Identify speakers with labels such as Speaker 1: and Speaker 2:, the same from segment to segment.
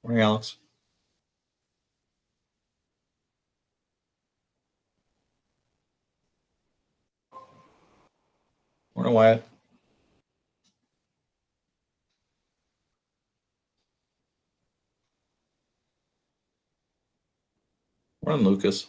Speaker 1: Morning, Alex. Morning, Wyatt. Morning, Lucas.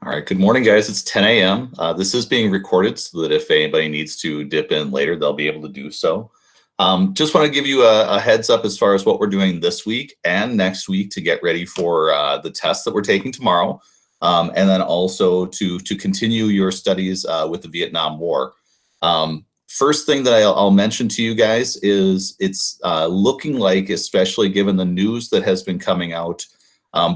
Speaker 1: All right, good morning, guys. It's 10 a.m. This is being recorded so that if anybody needs to dip in later, they'll be able to do so. Just want to give you a heads up as far as what we're doing this week and next week to get ready for the test that we're taking tomorrow, and then also to continue your studies with the Vietnam War. First thing that I'll mention to you guys is it's looking like, especially given the news that has been coming out,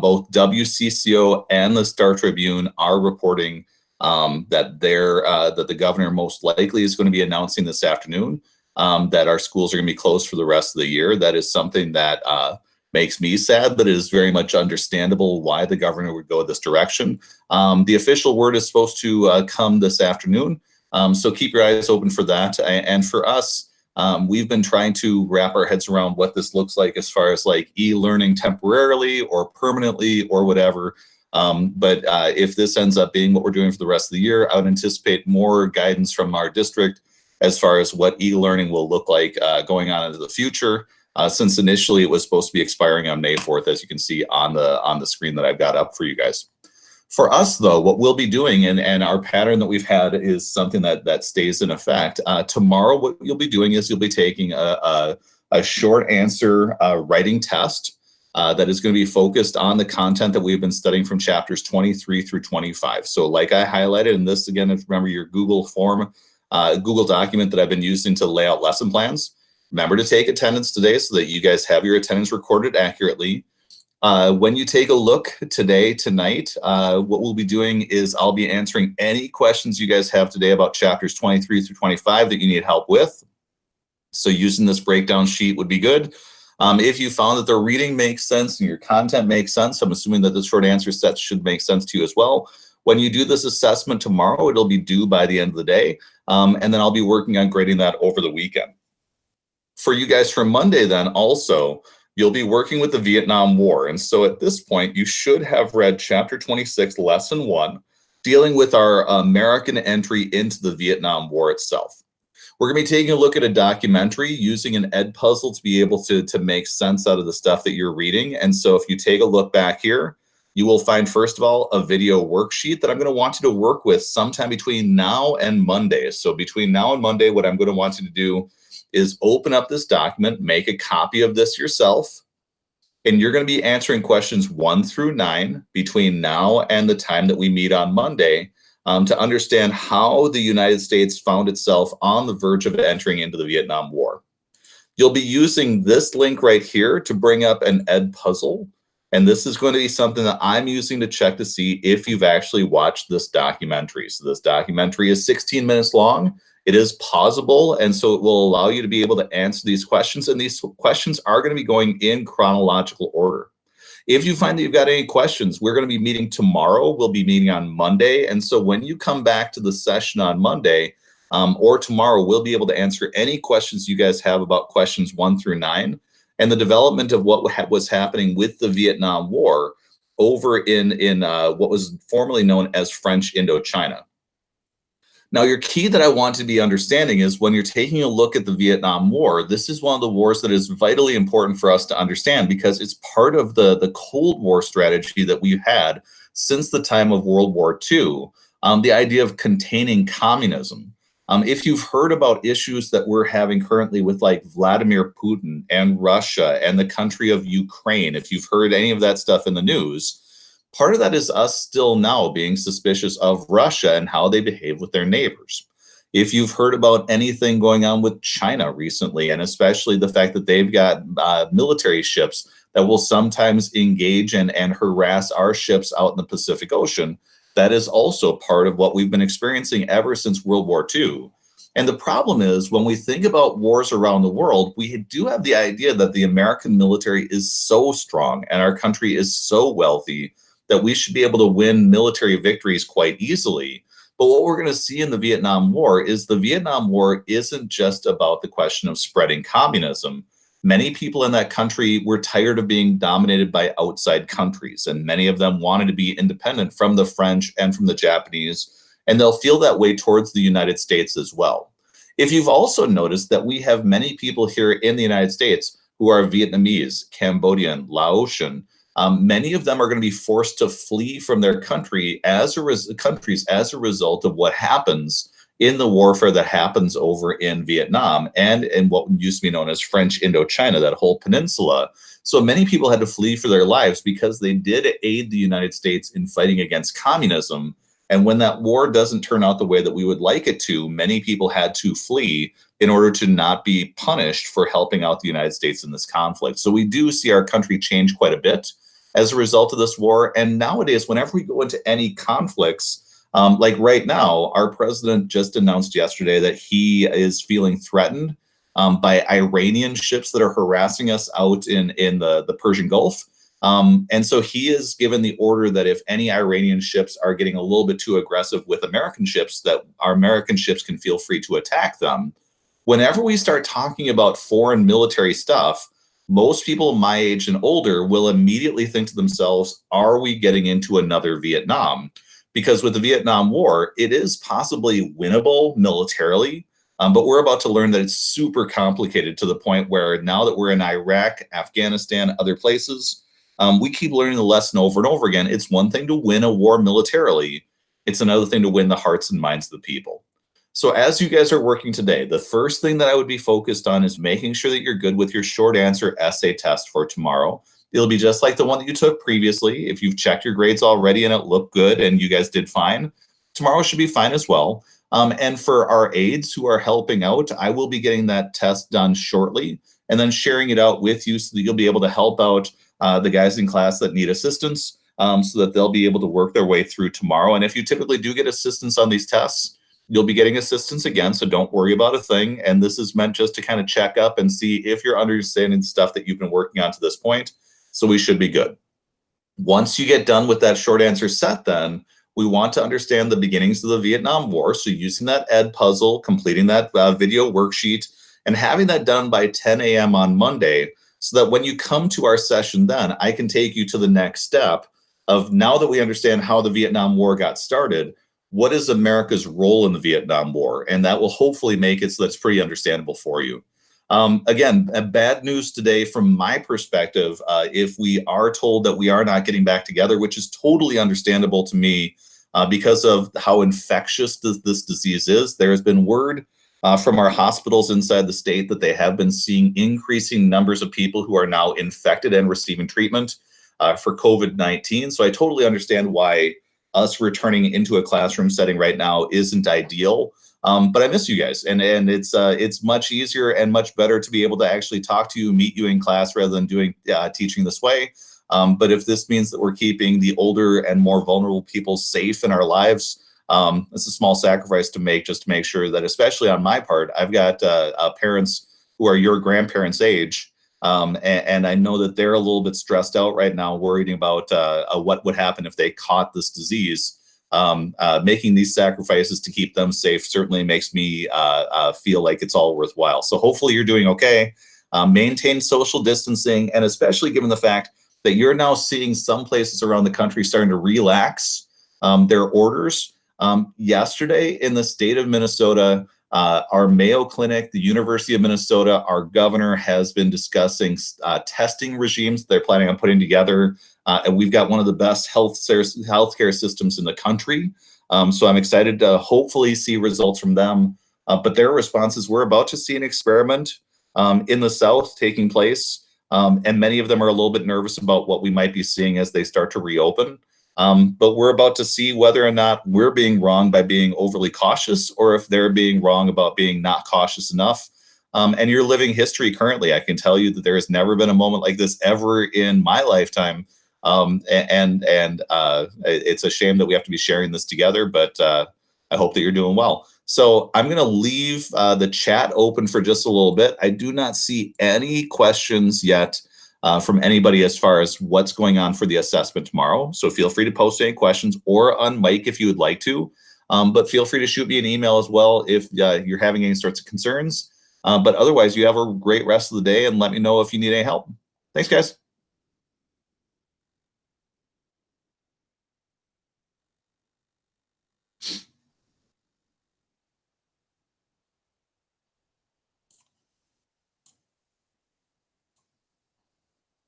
Speaker 1: both WCCO and the Star Tribune are reporting that the governor most likely is going to be announcing this afternoon that our schools are going to be closed for the rest of the year. That is something that makes me sad, but it is very much understandable why the governor would go this direction. The official word is supposed to come this afternoon, so keep your eyes open for that. And for us, we've been trying to wrap our heads around what this looks like as far as like e-learning temporarily or permanently or whatever. But if this ends up being what we're doing for the rest of the year, I would anticipate more guidance from our district as far as what e-learning will look like going on into the future, since initially it was supposed to be expiring on May 4th, as you can see on the screen that I've got up for you guys. For us, though, what we'll be doing, and our pattern that we've had is something that stays in effect. Tomorrow, what you'll be doing is you'll be taking a short answer writing test that is going to be focused on the content that we've been studying from chapters 23 through 25. So like I highlighted, and this again, if remember your Google form, Google document that I've been using to lay out lesson plans. Remember to take attendance today so that you guys have your attendance recorded accurately. When you take a look tonight, what we'll be doing is I'll be answering any questions you guys have today about chapters 23 through 25 that you need help with. So using this breakdown sheet would be good. If you found that the reading makes sense and your content makes sense, I'm assuming that the short answer set should make sense to you as well. When you do this assessment tomorrow, it'll be due by the end of the day. And then I'll be working on grading that over the weekend. For you guys for Monday then also, you'll be working with the Vietnam War. And so at this point, you should have read chapter 26, lesson 1, dealing with our American entry into the Vietnam War itself. We're going to be taking a look at a documentary using an ed puzzle to be able to make sense out of the stuff that you're reading. And so if you take a look back here, you will find, first of all, a video worksheet that I'm going to want you to work with sometime between now and Monday. So between now and Monday, what I'm going to want you to do is open up this document, make a copy of this yourself, and you're going to be answering questions 1 through 9 between now and the time that we meet on Monday to understand how the United States found itself on the verge of entering into the Vietnam War. You'll be using this link right here to bring up an ed puzzle, and this is going to be something that I'm using to check to see if you've actually watched this documentary. So this documentary is 16 minutes long. It is pausable, and so it will allow you to be able to answer these questions, and these questions are going to be going in chronological order. If you find that you've got any questions, we're going to be meeting tomorrow. We'll be meeting on Monday, and so when you come back to the session on Monday or tomorrow, we'll be able to answer any questions you guys have about questions 1 through 9 and the development of what was happening with the Vietnam War over in what was formerly known as French Indochina. Now, your key that I want to be understanding is when you're taking a look at the Vietnam War, this is one of the wars that is vitally important for us to understand because it's part of the Cold War strategy that we've had since the time of World War II, the idea of containing communism. If you've heard about issues that we're having currently with like Vladimir Putin and Russia and the country of Ukraine, if you've heard any of that stuff in the news, Part of that is us still now being suspicious of Russia and how they behave with their neighbors. If you've heard about anything going on with China recently, and especially the fact that they've got military ships that will sometimes engage and harass our ships out in the Pacific Ocean, that is also part of what we've been experiencing ever since World War II. And the problem is, when we think about wars around the world, we do have the idea that the American military is so strong and our country is so wealthy that we should be able to win military victories quite easily. But what we're going to see in the Vietnam War is the Vietnam War isn't just about the question of spreading communism. Many people in that country were tired of being dominated by outside countries, and many of them wanted to be independent from the French and from the Japanese, and they'll feel that way towards the United States as well. If you've also noticed that we have many people here in the United States who are Vietnamese, Cambodian, Laotian, many of them are going to be forced to flee from their countries as a result of what happens in the warfare that happens over in Vietnam and in what used to be known as French Indochina, that whole peninsula. So many people had to flee for their lives because they did aid the United States in fighting against communism. And when that war doesn't turn out the way that we would like it to, many people had to flee in order to not be punished for helping out the United States in this conflict. So we do see our country change quite a bit as a result of this war. And nowadays, whenever we go into any conflicts, like right now, our president just announced yesterday that he is feeling threatened by Iranian ships that are harassing us out in the Persian Gulf. And so he has given the order that if any Iranian ships are getting a little bit too aggressive with American ships, that our American ships can feel free to attack them. Whenever we start talking about foreign military stuff, most people my age and older will immediately think to themselves, are we getting into another Vietnam? Because with the Vietnam War, it is possibly winnable militarily, but we're about to learn that it's super complicated to the point where now that we're in Iraq, Afghanistan, other places, we keep learning the lesson over and over again. It's one thing to win a war militarily. It's another thing to win the hearts and minds of the people. So as you guys are working today, the first thing that I would be focused on is making sure that you're good with your short answer essay test for tomorrow. It'll be just like the one that you took previously. If you've checked your grades already and it looked good and you guys did fine, tomorrow should be fine as well. And for our aides who are helping out, I will be getting that test done shortly and then sharing it out with you so that you'll be able to help out the guys in class that need assistance so that they'll be able to work their way through tomorrow. And if you typically do get assistance on these tests, you'll be getting assistance again, so don't worry about a thing. And this is meant just to kind of check up and see if you're understanding stuff that you've been working on to this point. So we should be good. Once you get done with that short answer set, then we want to understand the beginnings of the Vietnam War. So using that ed puzzle, completing that video worksheet, and having that done by 10 a.m. on Monday, so that when you come to our session then, I can take you to the next step of, now that we understand how the Vietnam War got started, what is America's role in the Vietnam War? And that will hopefully make it so that's pretty understandable for you. Again, bad news today from my perspective. If we are told that we are not getting back together, which is totally understandable to me because of how infectious this disease is, there has been word from our hospitals inside the state that they have been seeing increasing numbers of people who are now infected and receiving treatment for COVID-19. So I totally understand why us returning into a classroom setting right now isn't ideal. But I miss you guys, and it's much easier and much better to be able to actually talk to you, meet you in class rather than doing teaching this way. But if this means that we're keeping the older and more vulnerable people safe in our lives, it's a small sacrifice to make, just to make sure that, especially on my part, I've got parents who are your grandparents' age. And I know that they're a little bit stressed out right now, worrying about what would happen if they caught this disease. Making these sacrifices to keep them safe certainly makes me feel like it's all worthwhile. So hopefully you're doing okay. Maintain social distancing, and especially given the fact that you're now seeing some places around the country starting to relax their orders. Yesterday in the state of Minnesota, our Mayo Clinic, the University of Minnesota, our governor has been discussing testing regimes they're planning on putting together. And we've got one of the best healthcare systems in the country. So I'm excited to hopefully see results from them. But their response is, we're about to see an experiment in the South taking place. And many of them are a little bit nervous about what we might be seeing as they start to reopen. But we're about to see whether or not we're being wrong by being overly cautious, or if they're being wrong about being not cautious enough. And you're living history currently. I can tell you that there has never been a moment like this ever in my lifetime. It's a shame that we have to be sharing this together, but I hope that you're doing well. So I'm going to leave the chat open for just a little bit. I do not see any questions yet from anybody as far as what's going on for the assessment tomorrow. So feel free to post any questions or on mic if you would like to. But feel free to shoot me an email as well if you're having any sorts of concerns. But otherwise, you have a great rest of the day, and let me know if you need any help. Thanks, guys.